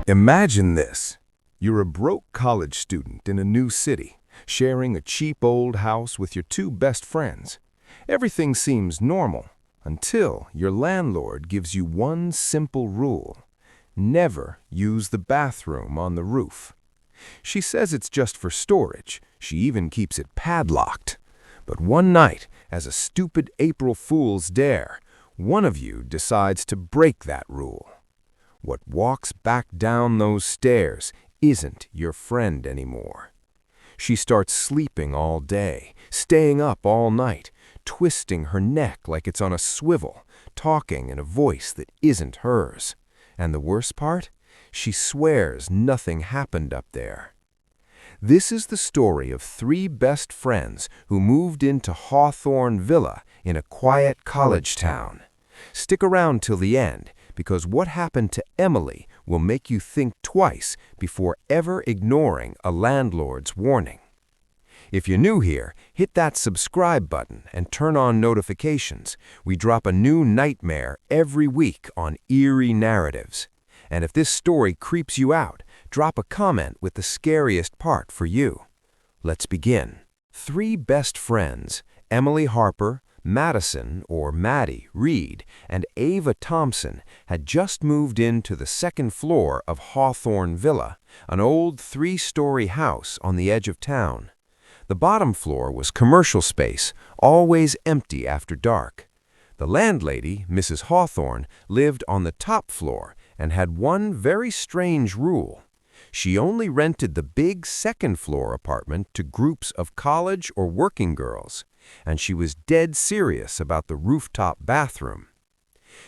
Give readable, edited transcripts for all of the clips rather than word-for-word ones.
Imagine this. You're a broke college student in a new city, sharing a cheap old house with your two best friends. Everything seems normal until your landlord gives you one simple rule. Never use the bathroom on the roof. She says it's just for storage. She even keeps it padlocked. But one night, as a stupid April Fool's dare, one of you decides to break that rule. What walks back down those stairs isn't your friend anymore. She starts sleeping all day, staying up all night, twisting her neck like it's on a swivel, talking in a voice that isn't hers. And the worst part? She swears nothing happened up there. This is the story of three best friends who moved into Hawthorne Villa in a quiet college town. Stick around till the end, because what happened to Emily will make you think twice before ever ignoring a landlord's warning. If you're new here, hit that subscribe button and turn on notifications. We drop a new nightmare every week on Eerie Narratives. And if this story creeps you out, drop a comment with the scariest part for you. Let's begin. Three best friends, Emily Harper, Madison, or Maddie, Reed, and Ava Thompson had just moved into the second floor of Hawthorne Villa, an old three-story house on the edge of town. The bottom floor was commercial space, always empty after dark. The landlady, Mrs. Hawthorne, lived on the top floor and had one very strange rule. She only rented the big second-floor apartment to groups of college or working girls, and she was dead serious about the rooftop bathroom.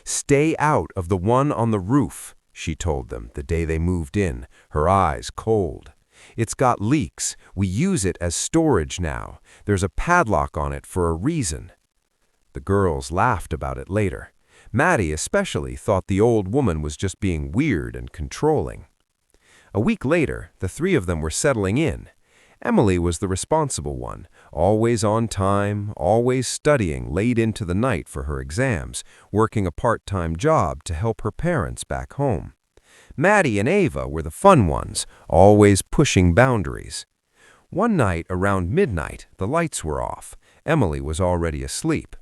"Stay out of the one on the roof," she told them the day they moved in, her eyes cold. "It's got leaks. We use it as storage now. There's a padlock on it for a reason." The girls laughed about it later. Maddie especially thought the old woman was just being weird and controlling. A week later, the three of them were settling in. Emily was the responsible one, always on time, always studying late into the night for her exams, working a part-time job to help her parents back home. Maddie and Ava were the fun ones, always pushing boundaries. One night around midnight, the lights were off. Emily was already asleep.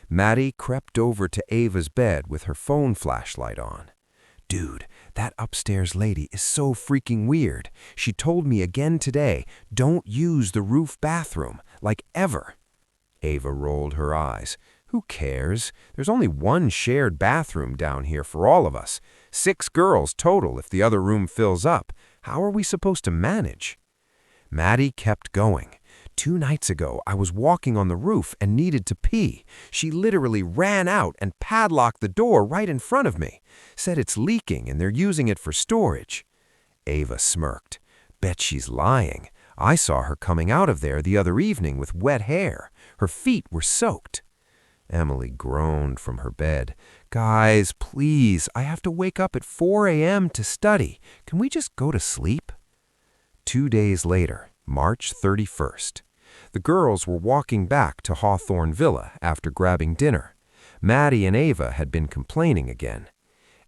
Maddie crept over to Ava's bed with her phone flashlight on. "Dude, that upstairs lady is so freaking weird. She told me again today, don't use the roof bathroom, like ever." Ava rolled her eyes. "Who cares? There's only one shared bathroom down here for all of us. 6 girls total if the other room fills up. How are we supposed to manage?" Maddie kept going. "2 nights ago, I was walking on the roof and needed to pee. She literally ran out and padlocked the door right in front of me. Said it's leaking and they're using it for storage." Ava smirked. "Bet she's lying. I saw her coming out of there the other evening with wet hair. Her feet were soaked." Emily groaned from her bed. "Guys, please, I have to wake up at 4 a.m. to study. Can we just go to sleep?" 2 days later, March 31st. The girls were walking back to Hawthorne Villa after grabbing dinner. Maddie and Ava had been complaining again.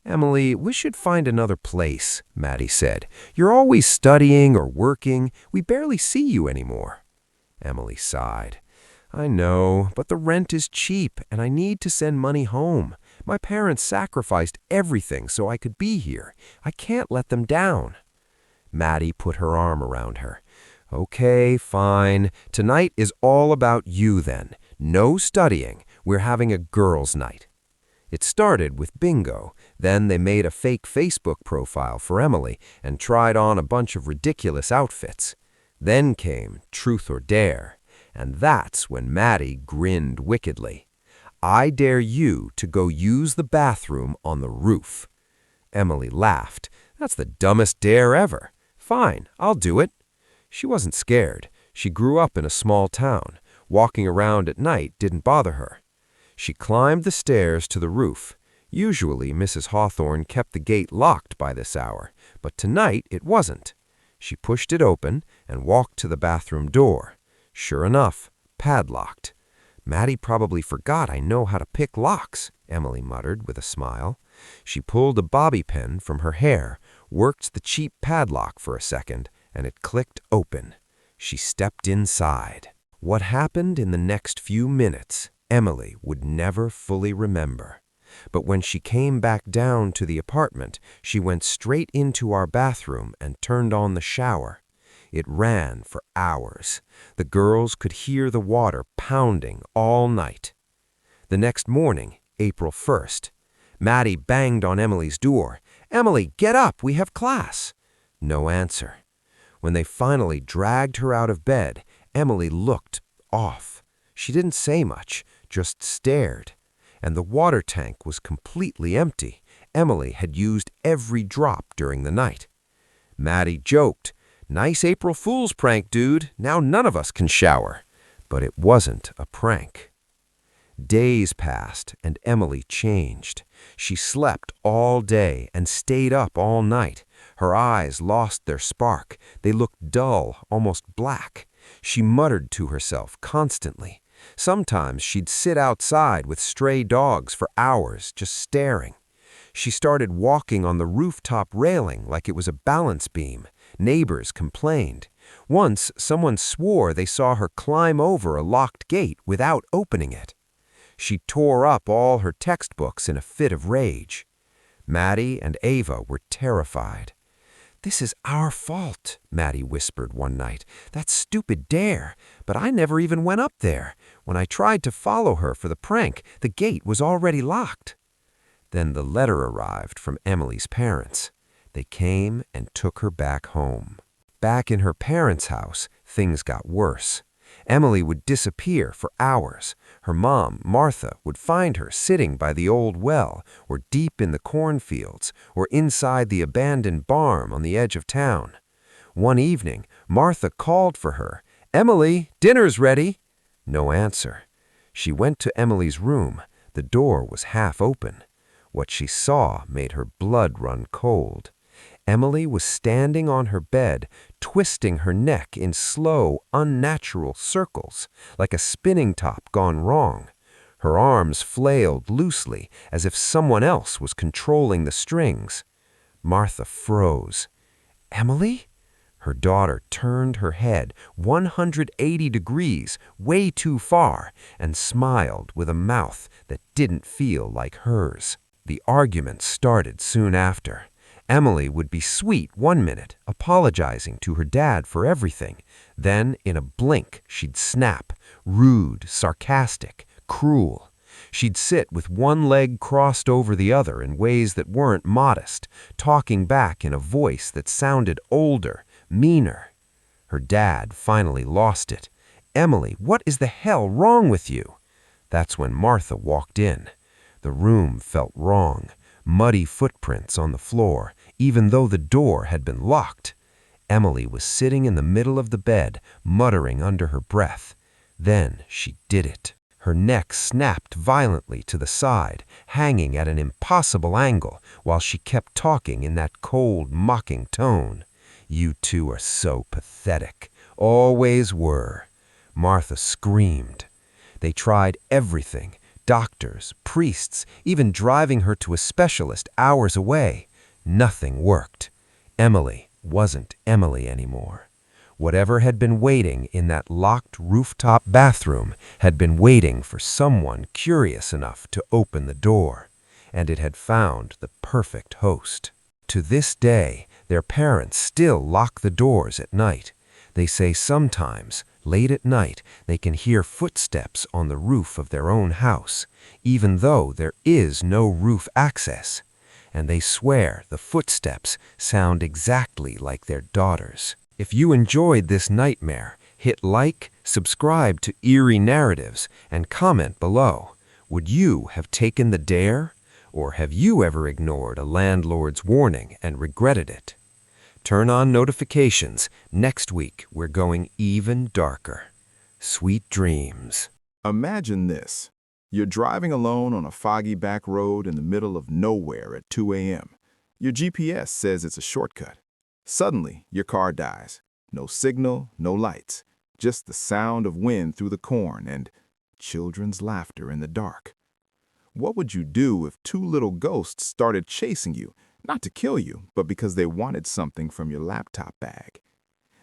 "Emily, we should find another place," Maddie said. "You're always studying or working. We barely see you anymore." Emily sighed. "I know, but the rent is cheap and I need to send money home. My parents sacrificed everything so I could be here. I can't let them down." Maddie put her arm around her. "Okay, fine. Tonight is all about you then. No studying. We're having a girls' night." It started with bingo. Then they made a fake Facebook profile for Emily and tried on a bunch of ridiculous outfits. Then came truth or dare. And that's when Maddie grinned wickedly. "I dare you to go use the bathroom on the roof." Emily laughed. "That's the dumbest dare ever. Fine, I'll do it." She wasn't scared. She grew up in a small town. Walking around at night didn't bother her. She climbed the stairs to the roof. Usually, Mrs. Hawthorne kept the gate locked by this hour, but tonight it wasn't. She pushed it open and walked to the bathroom door. Sure enough, padlocked. "Maddie probably forgot I know how to pick locks," Emily muttered with a smile. She pulled a bobby pin from her hair, worked the cheap padlock for a second, and it clicked open. She stepped inside. What happened in the next few minutes, Emily would never fully remember. But when she came back down to the apartment, she went straight into our bathroom and turned on the shower. It ran for hours. The girls could hear the water pounding all night. The next morning, April 1st, Maddie banged on Emily's door. "Emily, get up, we have class." No answer. When they finally dragged her out of bed, Emily looked off. She didn't say much, just stared. And the water tank was completely empty. Emily had used every drop during the night. Maddie joked, "Nice April Fool's prank, dude. Now none of us can shower." But it wasn't a prank. Days passed, and Emily changed. She slept all day and stayed up all night. Her eyes lost their spark. They looked dull, almost black. She muttered to herself constantly. Sometimes she'd sit outside with stray dogs for hours, just staring. She started walking on the rooftop railing like it was a balance beam. Neighbors complained. Once, someone swore they saw her climb over a locked gate without opening it. She tore up all her textbooks in a fit of rage. Maddie and Ava were terrified. "This is our fault," Maddie whispered one night. "That stupid dare. But I never even went up there. When I tried to follow her for the prank, the gate was already locked." Then the letter arrived from Emily's parents. They came and took her back home. Back in her parents' house, things got worse. Emily would disappear for hours. Her mom, Martha, would find her sitting by the old well, or deep in the cornfields, or inside the abandoned barn on the edge of town. One evening, Martha called for her. "Emily, dinner's ready." No answer. She went to Emily's room. The door was half open. What she saw made her blood run cold. Emily was standing on her bed, twisting her neck in slow, unnatural circles, like a spinning top gone wrong. Her arms flailed loosely, as if someone else was controlling the strings. Martha froze. "Emily?" Her daughter turned her head 180 degrees, way too far, and smiled with a mouth that didn't feel like hers. The argument started soon after. Emily would be sweet one minute, apologizing to her dad for everything. Then, in a blink, she'd snap, rude, sarcastic, cruel. She'd sit with one leg crossed over the other in ways that weren't modest, talking back in a voice that sounded older, meaner. Her dad finally lost it. "Emily, what is the hell wrong with you?" That's when Martha walked in. The room felt wrong. Muddy footprints on the floor, even though the door had been locked. Emily was sitting in the middle of the bed, muttering under her breath. Then she did it. Her neck snapped violently to the side, hanging at an impossible angle, while she kept talking in that cold, mocking tone. "You two are so pathetic. Always were." Martha screamed. They tried everything. Doctors, priests, even driving her to a specialist hours away. Nothing worked. Emily wasn't Emily anymore. Whatever had been waiting in that locked rooftop bathroom had been waiting for someone curious enough to open the door, and it had found the perfect host. To this day, their parents still lock the doors at night. They say sometimes, late at night, they can hear footsteps on the roof of their own house, even though there is no roof access. And they swear the footsteps sound exactly like their daughters. If you enjoyed this nightmare, hit like, subscribe to Eerie Narratives, and comment below. Would you have taken the dare? Or have you ever ignored a landlord's warning and regretted it? Turn on notifications. Next week, we're going even darker. Sweet dreams. Imagine this. You're driving alone on a foggy back road in the middle of nowhere at 2 a.m. Your GPS says it's a shortcut. Suddenly, your car dies. No signal, no lights. Just the sound of wind through the corn and children's laughter in the dark. What would you do if two little ghosts started chasing you Not to kill you, but because they wanted something from your laptop bag.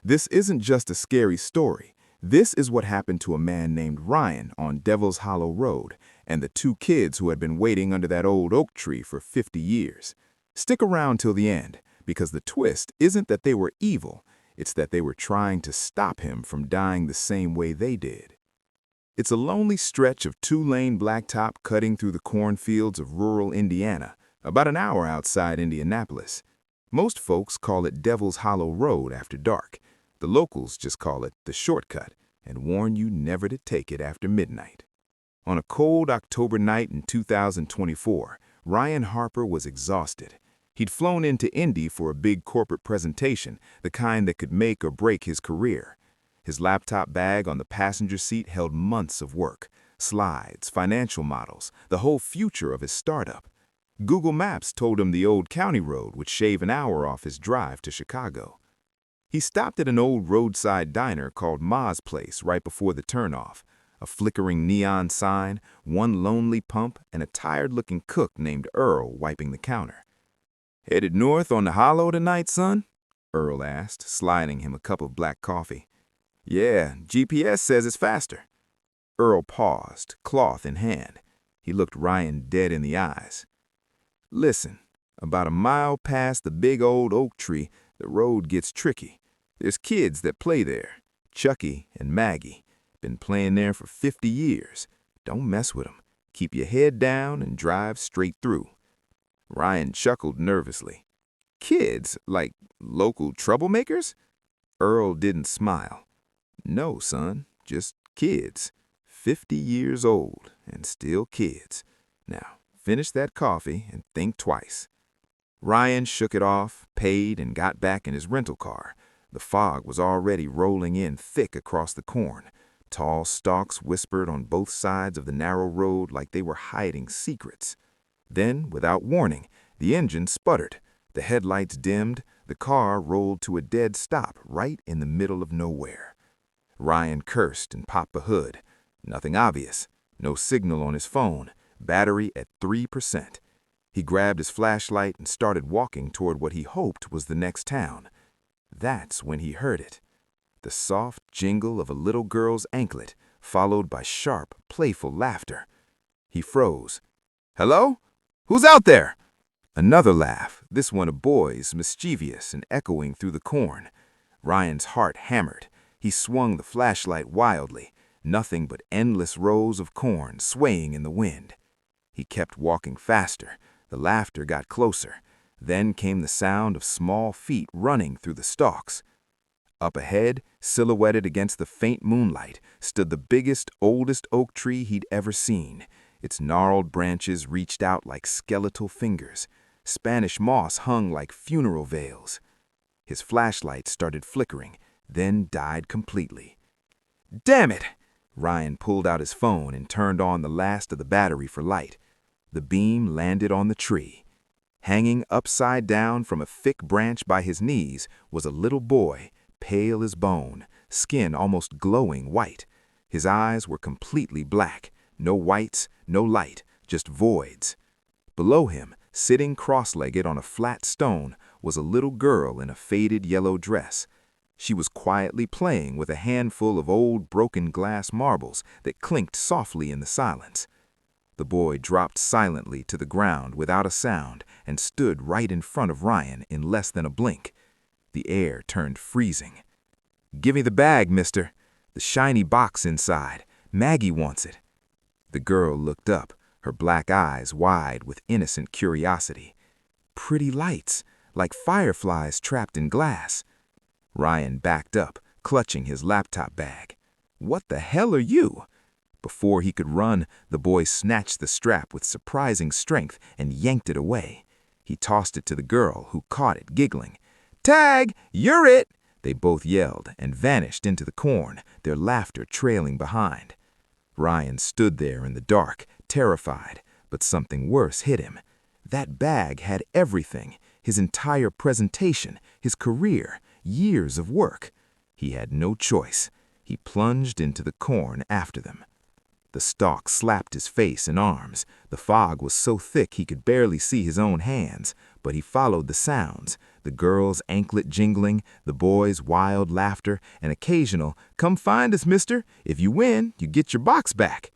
This isn't just a scary story. This is what happened to a man named Ryan on Devil's Hollow Road and the two kids who had been waiting under that old oak tree for 50 years. Stick around till the end, because the twist isn't that they were evil, it's that they were trying to stop him from dying the same way they did. It's a lonely stretch of two-lane blacktop cutting through the cornfields of rural Indiana, about an hour outside Indianapolis. Most folks call it Devil's Hollow Road after dark. The locals just call it the shortcut and warn you never to take it after midnight. On a cold October night in 2024, Ryan Harper was exhausted. He'd flown into Indy for a big corporate presentation, the kind that could make or break his career. His laptop bag on the passenger seat held months of work, slides, financial models, the whole future of his startup. Google Maps told him the old county road would shave an hour off his drive to Chicago. He stopped at an old roadside diner called Ma's Place right before the turnoff. A flickering neon sign, one lonely pump, and a tired-looking cook named Earl wiping the counter. "Headed north on the Hollow tonight, son?" Earl asked, sliding him a cup of black coffee. "Yeah, GPS says it's faster." Earl paused, cloth in hand. He looked Ryan dead in the eyes. "Listen, about a mile past the big old oak tree, the road gets tricky. There's kids that play there. Chucky and Maggie. Been playing there for 50 years. Don't mess with 'em. Keep your head down and drive straight through." Ryan chuckled nervously. "Kids? Like local troublemakers?" Earl didn't smile. "No, son, just kids. 50 years old and still kids. Now, finish that coffee and think twice." Ryan shook it off, paid, and got back in his rental car. The fog was already rolling in thick across the corn. Tall stalks whispered on both sides of the narrow road like they were hiding secrets. Then, without warning, the engine sputtered. The headlights dimmed. The car rolled to a dead stop right in the middle of nowhere. Ryan cursed and popped the hood. Nothing obvious. No signal on his phone. Battery at 3%. He grabbed his flashlight and started walking toward what he hoped was the next town. That's when he heard it. The soft jingle of a little girl's anklet, followed by sharp, playful laughter. He froze. "Hello? Who's out there?" Another laugh, this one a boy's, mischievous and echoing through the corn. Ryan's heart hammered. He swung the flashlight wildly. Nothing but endless rows of corn swaying in the wind. He kept walking faster. The laughter got closer. Then came the sound of small feet running through the stalks. Up ahead, silhouetted against the faint moonlight, stood the biggest, oldest oak tree he'd ever seen. Its gnarled branches reached out like skeletal fingers. Spanish moss hung like funeral veils. His flashlight started flickering, then died completely. "Damn it!" Ryan pulled out his phone and turned on the last of the battery for light. The beam landed on the tree. Hanging upside down from a thick branch by his knees was a little boy, pale as bone, skin almost glowing white. His eyes were completely black, no whites, no light, just voids. Below him, sitting cross-legged on a flat stone, was a little girl in a faded yellow dress. She was quietly playing with a handful of old broken glass marbles that clinked softly in the silence. The boy dropped silently to the ground without a sound and stood right in front of Ryan in less than a blink. The air turned freezing. "Give me the bag, mister. The shiny box inside. Maggie wants it." The girl looked up, her black eyes wide with innocent curiosity. Pretty lights, like fireflies trapped in glass. Ryan backed up, clutching his laptop bag. "What the hell are you?" Before he could run, the boy snatched the strap with surprising strength and yanked it away. He tossed it to the girl, who caught it, giggling. "Tag, you're it!" they both yelled and vanished into the corn, their laughter trailing behind. Ryan stood there in the dark, terrified, but something worse hit him. That bag had everything, his entire presentation, his career, years of work. He had no choice. He plunged into the corn after them. The stalk slapped his face and arms. The fog was so thick he could barely see his own hands, but he followed the sounds, the girls' anklet jingling, the boys' wild laughter, and occasional, "Come find us, mister. If you win, you get your box back."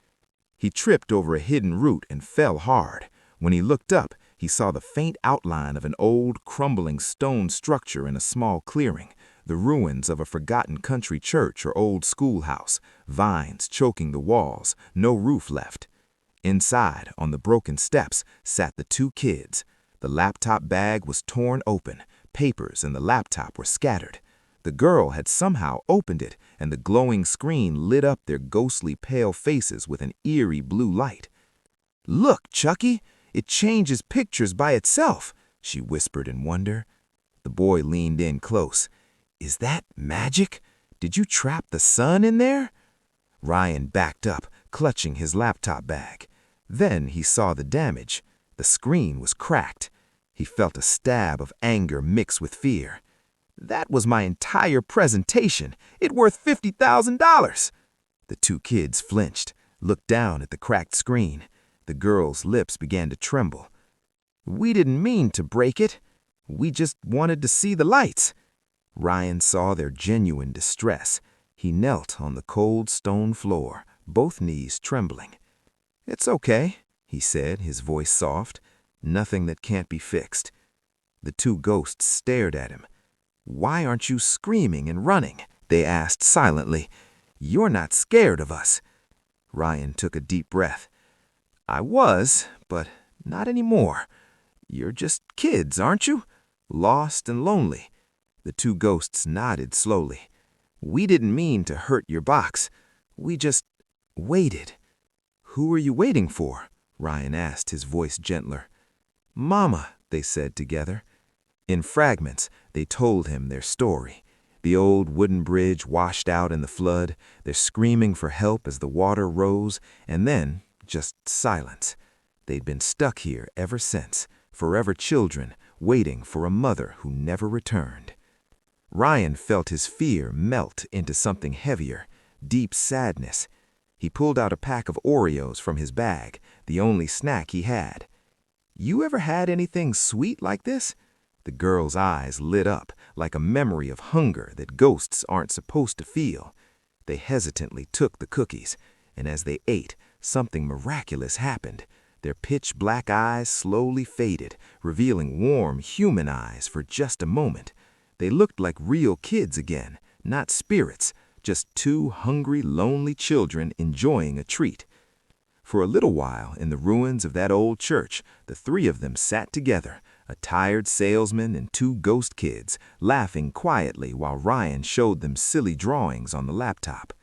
He tripped over a hidden root and fell hard. When he looked up, he saw the faint outline of an old, crumbling stone structure in a small clearing, the ruins of a forgotten country church or old schoolhouse, vines choking the walls, no roof left. Inside, on the broken steps, sat the two kids. The laptop bag was torn open. Papers and the laptop were scattered. The girl had somehow opened it, and the glowing screen lit up their ghostly pale faces with an eerie blue light. "Look, Chucky, it changes pictures by itself," she whispered in wonder. The boy leaned in close. "Is that magic? Did you trap the sun in there?" Ryan backed up, clutching his laptop bag. Then he saw the damage. The screen was cracked. He felt a stab of anger mixed with fear. "That was my entire presentation. It worth $50,000. The two kids flinched, looked down at the cracked screen. The girl's lips began to tremble. "We didn't mean to break it. We just wanted to see the lights." Ryan saw their genuine distress. He knelt on the cold stone floor, both knees trembling. "It's okay," he said, his voice soft. "Nothing that can't be fixed." The two ghosts stared at him. "Why aren't you screaming and running?" they asked silently. "You're not scared of us." Ryan took a deep breath. "I was, but not anymore. You're just kids, aren't you? Lost and lonely." The two ghosts nodded slowly. "We didn't mean to hurt your box. We just waited." "Who are you waiting for?" Ryan asked, his voice gentler. "Mama," they said together. In fragments, they told him their story. The old wooden bridge washed out in the flood, their screaming for help as the water rose, and then just silence. They'd been stuck here ever since, forever children, waiting for a mother who never returned. Ryan felt his fear melt into something heavier, deep sadness. He pulled out a pack of Oreos from his bag, the only snack he had. "You ever had anything sweet like this?" The girl's eyes lit up, like a memory of hunger that ghosts aren't supposed to feel. They hesitantly took the cookies, and as they ate, something miraculous happened. Their pitch-black eyes slowly faded, revealing warm human eyes for just a moment. They looked like real kids again, not spirits, just two hungry, lonely children enjoying a treat. For a little while, in the ruins of that old church, the three of them sat together, a tired salesman and two ghost kids, laughing quietly while Ryan showed them silly drawings on the laptop.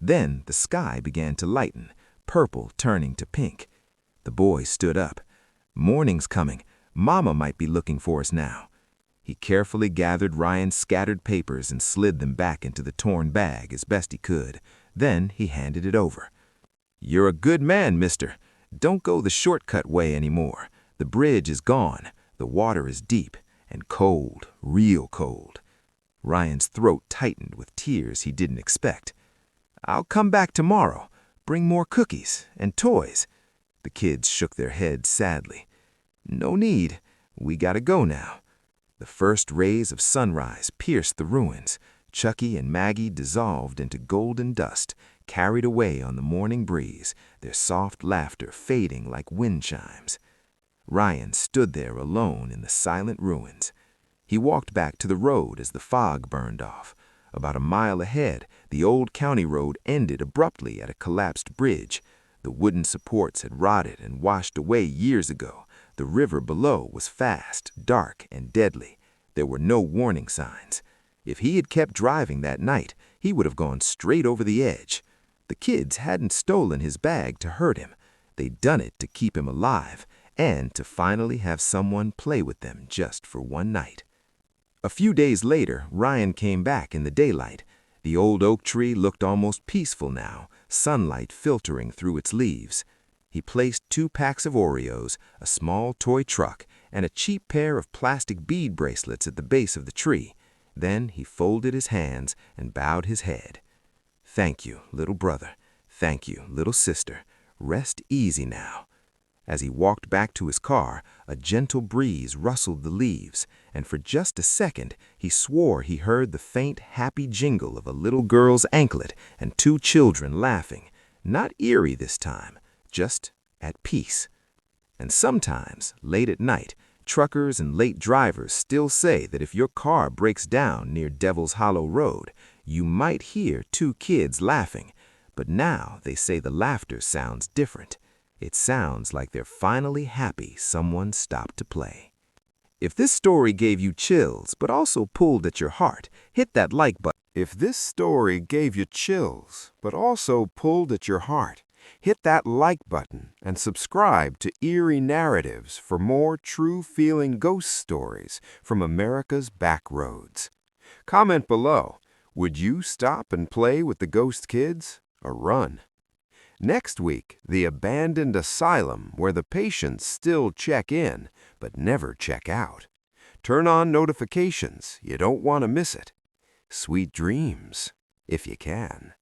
Then the sky began to lighten, purple turning to pink. The boy stood up. "Morning's coming. Mama might be looking for us now." He carefully gathered Ryan's scattered papers and slid them back into the torn bag as best he could. Then he handed it over. "You're a good man, mister. Don't go the shortcut way anymore. The bridge is gone. The water is deep and cold, real cold." Ryan's throat tightened with tears he didn't expect. "I'll come back tomorrow. Bring more cookies and toys." The kids shook their heads sadly. "No need. We gotta go now." The first rays of sunrise pierced the ruins. Chucky and Maggie dissolved into golden dust, carried away on the morning breeze, their soft laughter fading like wind chimes. Ryan stood there alone in the silent ruins. He walked back to the road as the fog burned off. About a mile ahead, the old county road ended abruptly at a collapsed bridge. The wooden supports had rotted and washed away years ago. The river below was fast, dark, and deadly. There were no warning signs. If he had kept driving that night, he would have gone straight over the edge. The kids hadn't stolen his bag to hurt him. They'd done it to keep him alive, and to finally have someone play with them just for one night. A few days later, Ryan came back in the daylight. The old oak tree looked almost peaceful now, sunlight filtering through its leaves. He placed 2 packs of Oreos, a small toy truck, and a cheap pair of plastic bead bracelets at the base of the tree. Then he folded his hands and bowed his head. "Thank you, little brother. "Thank you, little sister. Rest easy now." As he walked back to his car, a gentle breeze rustled the leaves, and for just a second he swore he heard the faint, happy jingle of a little girl's anklet and two children laughing. Not eerie this time, just at peace. And sometimes, late at night, truckers and late drivers still say that if your car breaks down near Devil's Hollow Road, you might hear two kids laughing. But now they say the laughter sounds different. It sounds like they're finally happy someone stopped to play. If this story gave you chills but also pulled at your heart, hit that like button. If this story gave you chills, but also pulled at your heart, hit that like button and subscribe to Eerie Narratives for more true-feeling ghost stories from America's back roads. Comment below, would you stop and play with the ghost kids or run? Next week, the abandoned asylum where the patients still check in but never check out. Turn on notifications, you don't want to miss it. Sweet dreams, if you can.